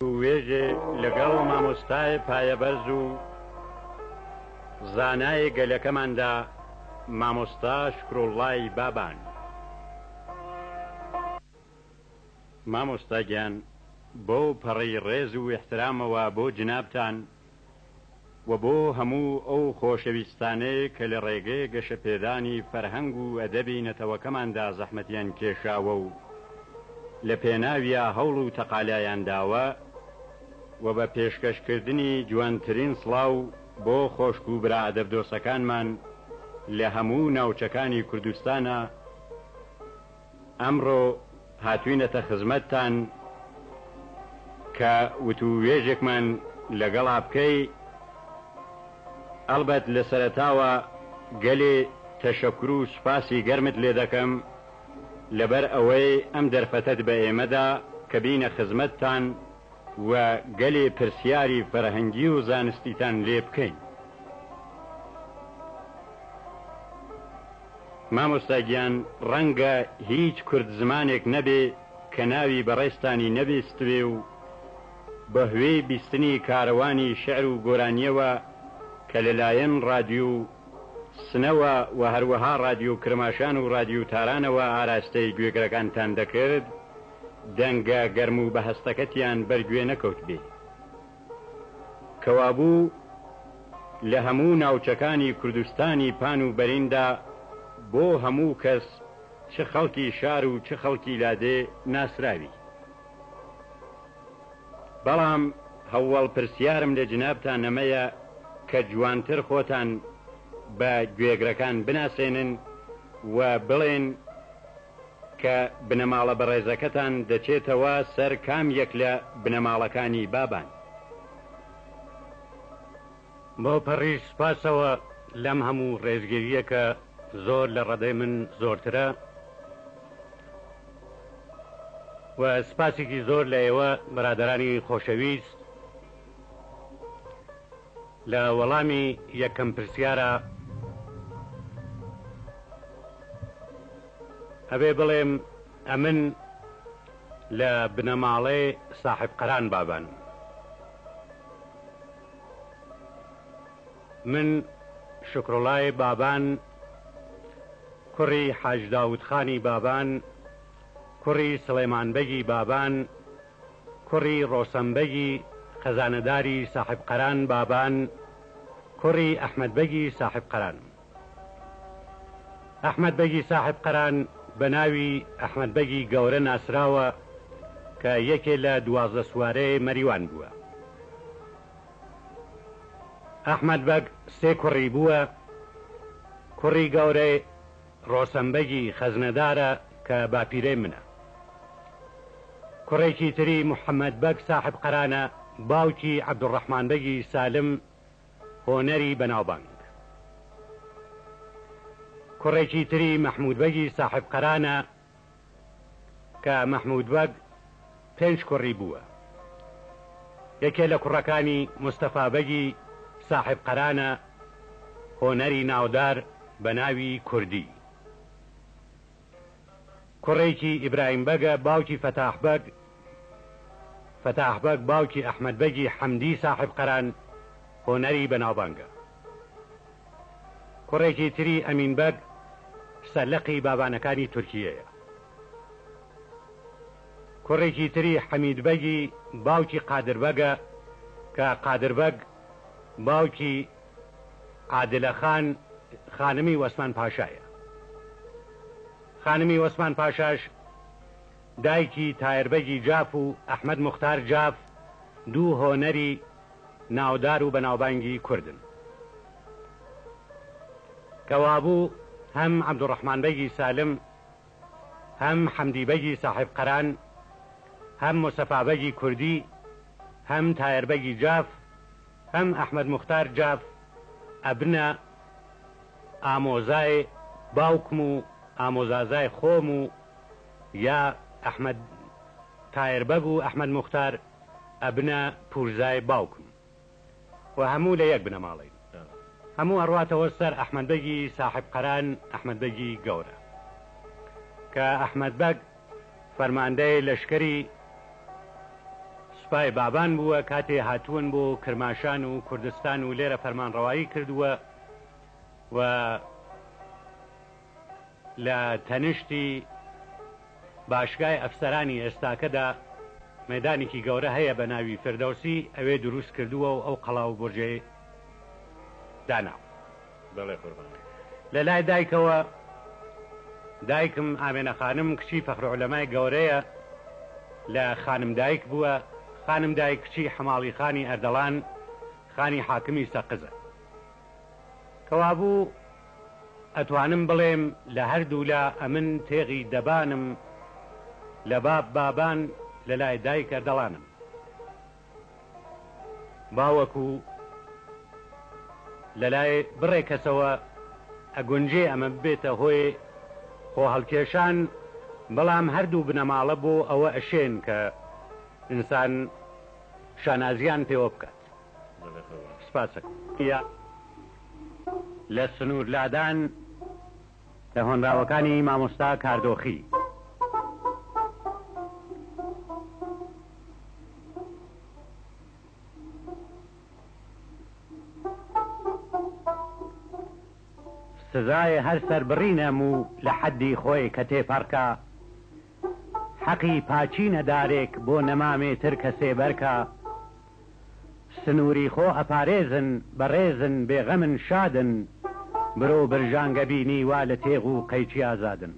وێژێ لەگەڵ مامۆستای پایەبەرز و زانای گەلەکەماندا مامۆستا شکرۆڵڵای بابان. مامۆستا گیان، بۆ پەڕی ڕێز و احترامەوە بۆ جنابتان و بۆ هەموو ئەو خۆشەویستانەی کە لە ڕێگەی گەشەپێدانی فەرهەنگ و ئەدەبی نەتەوەکەماندا زەحمەتیان کێشاوە و لە پێناویە هەوڵ و تەقالایان داوە و بە پێشکەشکردنی جوانترین سڵاو بۆ خۆشک و برائەدەب دۆستەکانمان لە هەموو ناوچەکانی کوردستانە ئەمڕۆ هاتووینەتە خزمەتتان کە وتووێژێکمان لەگەڵا بکەی. ئەڵبەت لە سەرەتاوە گەلێ تەشەکر و سوپاسی گەرمت لێ دەکەم لەبەر ئەوەی ئەم دەرفەتت بە ئێمەدا کە بینە خزمەتتان و گەلێ پرسیاری فەرهەنگی و زانستیتان لێ بکەین. مامۆستا گیان، ڕەنگە هیچ کورد زمانێک نەبێ کە ناوی بەڕێستانی نەبیستوێ و بە هوێی بیستنی کارەوانی شێعر و گۆرانیەوە کە لەلایەن رادیو سنەوە و هەروەها رادیو کرماشان و رادیو تارانەوە ئاراستەی گوێگرەکانتان دەکرد، دەنگە گەرم و بەهەستەکەتیان بەرگوێ نەکەوت بێ. کەوابوو لە هەموو ناوچەکانی کوردستانی پان و بەریندا بۆ هەموو کەس چ خەڵکی شار و چ خەڵکی لادێ ناسراوی. بەڵام هەوڵ پرسیارم لە جنابتان ئەمەیە کە جوانتر خۆتان بە گوێگرەکان بناسێنن و بڵێن کە بنەماڵە بەڕێزەکەتان دەچێتەوە سەر کام یەک لە بنەماڵەکانی بابان. بۆ پەڕی سوپاسەوە لەم هەموو ڕێزگیریە کە زۆر لە ڕەدەی من زۆرترە و سپاسێکی زۆر لە ئێوە بەرادەرانی خۆشەویست. لە وەڵامی یەکەم پرسیارە ئەبێ بڵێم ئەمن لە بنەماڵەی ساحب قەران بابان. من شکرۆڵای بابان، کوڕی حاج داودخانی بابان، کوڕی سلەیمانبەگی بابان، کوڕی ڕۆسەمبەگی خەزانەداری ساحب قەران بابان، کوڕی ئەحمەدبەگی ساحب قەران. ئەحمەدبەگی ساحب قەران بە ناوی ئەحمەدبەگی گەورە ناسراوە کە یەکێ لە 12 سوارەی مەریوان بووە. ئەحمەدبەگ 3 کوڕی بووە. کوڕی گەورەی ڕۆسەمبەگی خەزنەدارە کە باپیرەی منە. کوڕێکی تری محەممەدبەگ ساحب قەرانە، باوکی عەبدوڕەحمانبەگی سالم هۆنەری بەناوبانگ. کوڕێکی تری مەحموودبەگی ساحب قەرانە کە مەحموودبەگ 5 کوڕی بووە. یەکێ لە کوڕەکانی مستەفابەگی ساحب قەرانە، هۆنەری ناودار بە ناوی کوردی. کوڕێکی ئیبراهیمبەگە، باوکی فەتاحبەگ. فەتاحبەگ باوکی ئەحمەدبەگی حەمدی ساحب قەران، هۆنەری بەناوبانگە. کوڕێکی تری ئەمینبەگ، سەلەقی بابانەکانی تورکیەیە. کوڕێکی تری حەمیدبەگی، باوکی قادربەگە کە قادربەگ باوکی عادلەخان خانمی وەسمان پاشایە. خانمی وەسمان پاشاش دایکی تایربەگی جاف و ئەحمەد موختار جاف، دوو هۆنەری ناودار و بەناوبانگی کوردن. کەوابوو هەم عەبدوڕەحمانبەگی سالم، هەم حەمدیبەگی ساحب قەران، هەم مستەفابەگی کوردی، هەم تایربەگی جاف، هەم ئەحمەد موختار جاف ئەبنە ئامۆزای باوکم و ئامۆزازای خۆم و یا ئەحمەد تایربەگ و ئەحمەد موختار ئەبنە پورزای باوکم و هەموو لە یەک بنەماڵین. هەموو ئەڕواتەوە سەر ئەحمەدبەگی ساحب قەران، ئەحمەدبەگی گەورە کە ئەحمەدبەگ فەرماندەی لەشکری سوپای بابان بووە کاتێ هاتوون بۆ کرماشان و کوردستان و لێرە فەرمانڕەوایی کردووە و لە تەنیشتی باشگای ئەفسەرانی ئێستاکەدا مەدانێکی گەورە هەیە بە ناوی فردەوسی ئەوێ دروست کردووە و ئەو قەڵاو بۆرجێ داناو. لە لای دایکەوە دایکم ئامێنە خانم کچی فەخرعولەمای گەورەیە لە خانم دایک بووە. خانم دایک کچی حەماڵی خانی ئەردەڵان خانی حاکمی سەقزە. کەوابوو ئەتوانم بڵێم لە هەردوو لا ئەمن تێغی دەبانم لە بابان لە لای دایک ئەردەڵانم. باوەکو لە لای بڕێ کەسەوە ئەگونجێ ئەمە ببێتە هۆی خۆ هەڵکێشان، بەڵام هەردوو بنەماڵە بۆ ئەوە ئەشێن کە ئینسان شانازیان پێوە بکات. سپاسەکەم. لە سنوور لادان لە هۆنراوەکانی مامۆستا کاردۆخی. سزای هەر سەربڕینەم و لە حەدی خۆی کە تێپەڕکە، حەقی پاچی نەدارێک بۆ نەمامێتر کە سێبەرکە، سنووری خۆ ئەپارێزن بەڕێزن بێغەمن شادن، برۆ برژانگە بینی وا لە تێغ و قەیچی ئازادن.